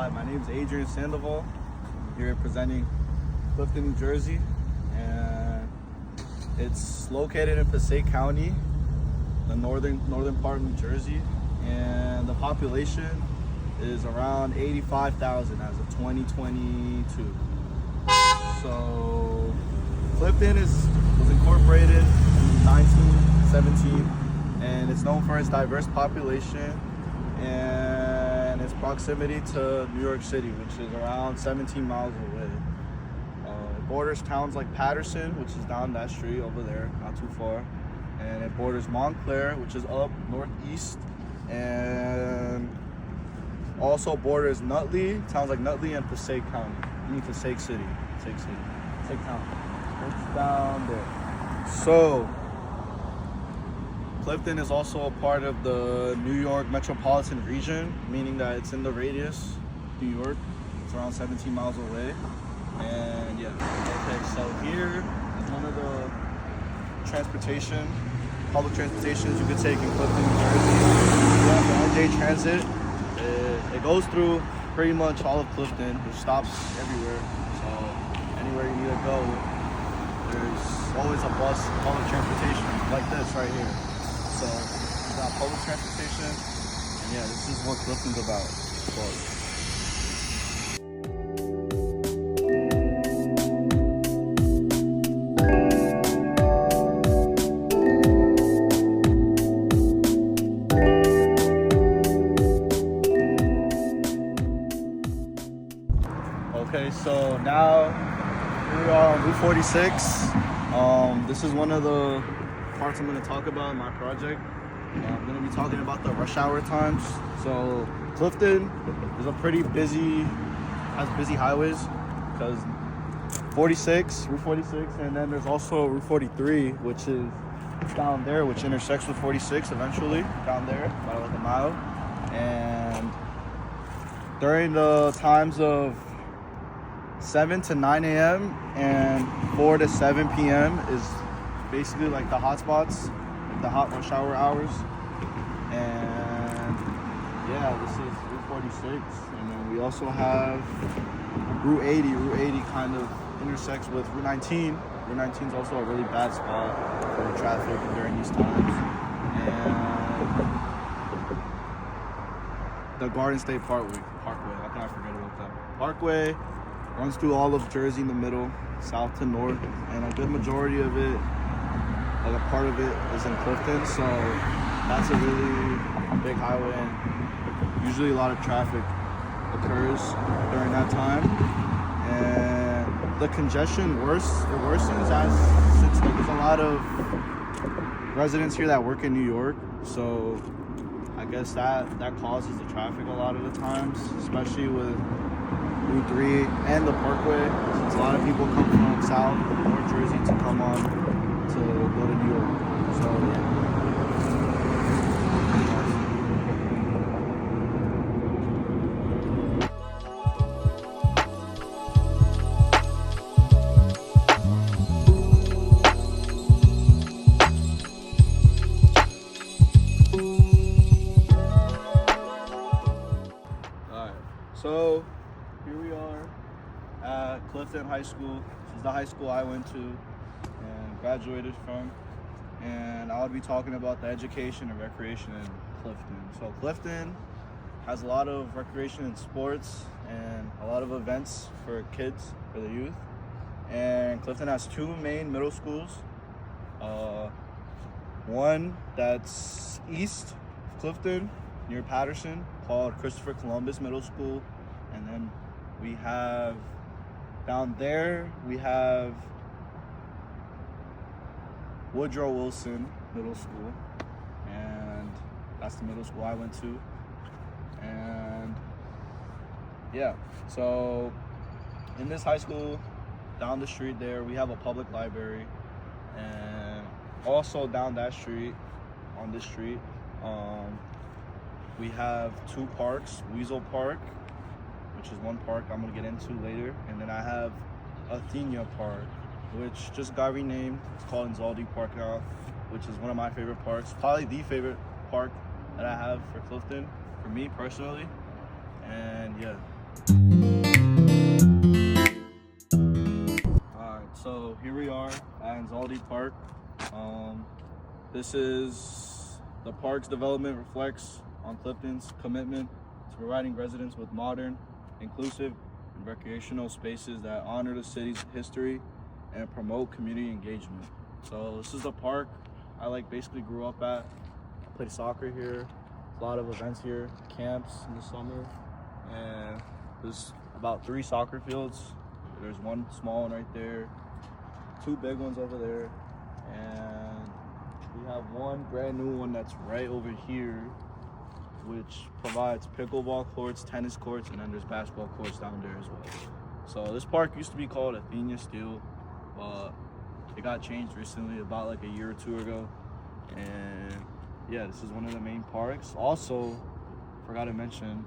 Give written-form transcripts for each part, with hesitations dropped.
Hi, my name is Adrian Sandoval. I'm here representing Clifton, New Jersey, and it's located in Passaic County, the northern part of New Jersey, and the population is around 85,000 as of 2022. So Clifton was incorporated in 1917, and it's known for its diverse population and its proximity to New York City, which is around 17 miles away. It borders towns like Patterson, which is down that street over there, not too far, and it borders Montclair, which is up northeast, and also borders Nutley, towns like Nutley and Passaic County. Passaic City. Passaic Town. It's down there. So, Clifton is also a part of the New York metropolitan region, meaning that it's in the radius, New York. It's around 17 miles away. And yeah. Okay, so here is one of the public transportations you could take in Clifton, New Jersey. You have the NJ Transit. It goes through pretty much all of Clifton. There's stops everywhere. So anywhere you need to go, there's always a bus, public transportation, like this right here. So we got public transportation, and yeah, this is what Clifton's about. So, okay, so now here we are on Route 46. This is one of the parts I'm going to talk about in my project. I'm going to be talking about the rush hour times. So Clifton is a pretty has busy highways, because Route 46, and then there's also Route 43, which is down there, which intersects with 46 eventually, down there, about like a mile. And during the times of 7 to 9 a.m. and 4 to 7 p.m. is basically like the hot spots, like the hot rush hour hours. And yeah, this is Route 46. And then we also have Route 80. Route 80 kind of intersects with Route 19. Route 19 is also a really bad spot for traffic during these times. And the Garden State Parkway. How can I forget about that? Parkway runs through all of Jersey in the middle, south to north, and a good majority of it, like a part of it, is in Clifton. So that's a really big highway, and usually a lot of traffic occurs during that time. And the congestion worsens since like, there's a lot of residents here that work in New York. So I guess that causes the traffic a lot of the times, especially with Route 3 and the Parkway, since a lot of people come from South or Jersey to come on to go to New York. So yeah. Alright, so here we are at Clifton High School. This is the high school I went to and graduated from. And I would be talking about the education and recreation in Clifton. So Clifton has a lot of recreation and sports and a lot of events for kids, for the youth. And Clifton has two main middle schools. One that's east of Clifton, near Patterson, called Christopher Columbus Middle School. And then we have down there, we have Woodrow Wilson Middle School, and that's the middle school I went to. And yeah, so in this high school, down the street there, we have a public library, and also down that street, on this street, we have two parks, Weasel Park, which is one park I'm gonna get into later, and then I have Athenia Park, which just got renamed. It's called Inzaldi Park now, which is one of my favorite parks, probably the favorite park that I have for Clifton, for me personally. And yeah, Alright, so here we are at Zaldi Park. This is the park's development reflects on Clifton's commitment to providing residents with modern, inclusive, and recreational spaces that honor the city's history and promote community engagement. So this is the park I basically grew up at. I played soccer here. A lot of events here, camps in the summer, and there's about 3 soccer fields. There's one small one right there, 2 big ones over there, and we have one brand new one that's right over here, which provides pickleball courts, tennis courts, and then there's basketball courts down there as well. So this park used to be called Athenia Steel, but it got changed recently, about a year or 2 ago, and yeah, this is one of the main parks. Also, forgot to mention,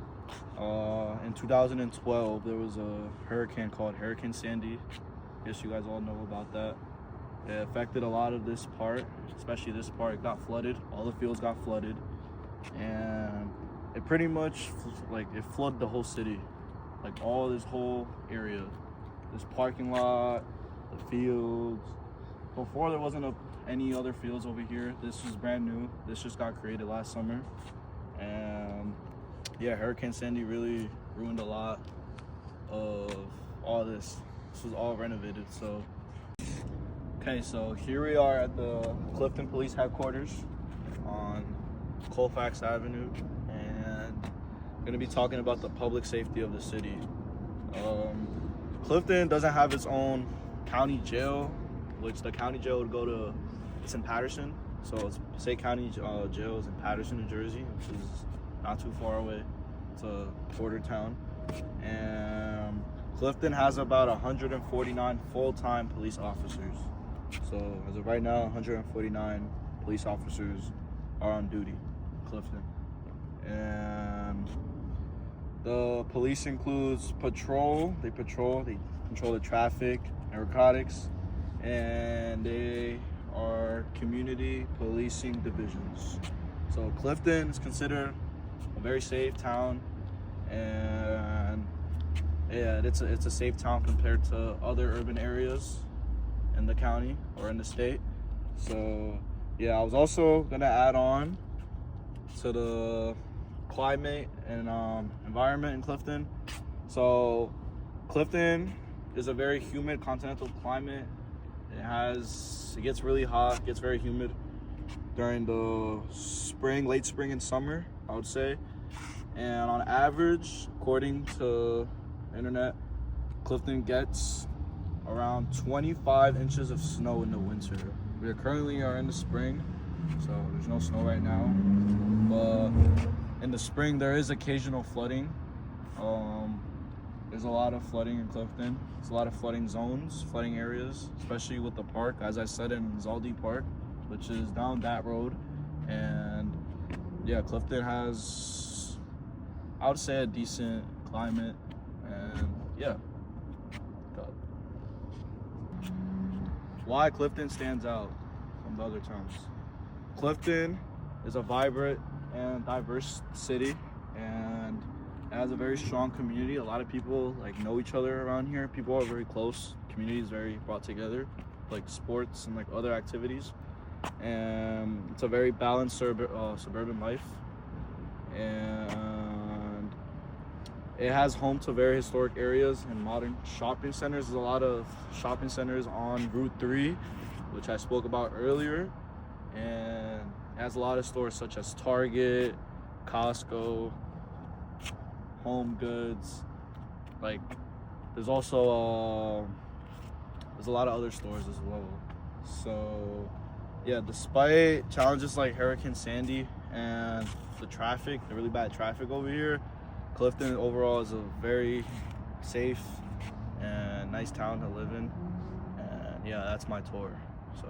in 2012, there was a hurricane called Hurricane Sandy. I guess you guys all know about that. It affected a lot of this part, especially this part. It got flooded. All the fields got flooded. And it pretty much, it flooded the whole city. All this whole area. This parking lot, the fields. Before, there wasn't any other fields over here. This is brand new. This just got created last summer. And yeah, Hurricane Sandy really ruined a lot of all this. This was all renovated. So so here we are at the Clifton Police Headquarters on Colfax Avenue, and I'm gonna be talking about the public safety of the city. Clifton doesn't have its own county jail, which the county jail would go to, it's in Patterson. So it's State County Jail is in Patterson, New Jersey, which is not too far away. It's a border town. And Clifton has about 149 full-time police officers. So as of right now, 149 police officers are on duty in Clifton. And the police includes patrol. They control the traffic, narcotics, and they are community policing divisions. So Clifton is considered a very safe town, and yeah, it's a safe town compared to other urban areas in the county or in the state. So yeah, I was also gonna add on to the climate and environment in Clifton. So Clifton is a very humid continental climate. It gets really hot, gets very humid during the spring, late spring and summer, I would say. And on average, according to the internet, Clifton gets around 25 inches of snow in the winter. We currently are in the spring, so there's no snow right now. But in the spring, there is occasional flooding. There's a lot of flooding in Clifton. There's a lot of flooding zones, flooding areas, especially with the park, as I said, in Zaldi Park, which is down that road. And yeah, Clifton has, I would say, a decent climate. And yeah. Why Clifton stands out from the other towns. Clifton is a vibrant and diverse city, and it has a very strong community. A lot of people know each other around here. People are very close. Community is very brought together, sports and other activities. And it's a very balanced suburban life. And it has home to very historic areas and modern shopping centers. There's a lot of shopping centers on Route 3, which I spoke about earlier. And it has a lot of stores such as Target, Costco, Home Goods. There's also there's a lot of other stores as well. So yeah, despite challenges like Hurricane Sandy and the really bad traffic over here, Clifton overall is a very safe and nice town to live in. And yeah, that's my tour. So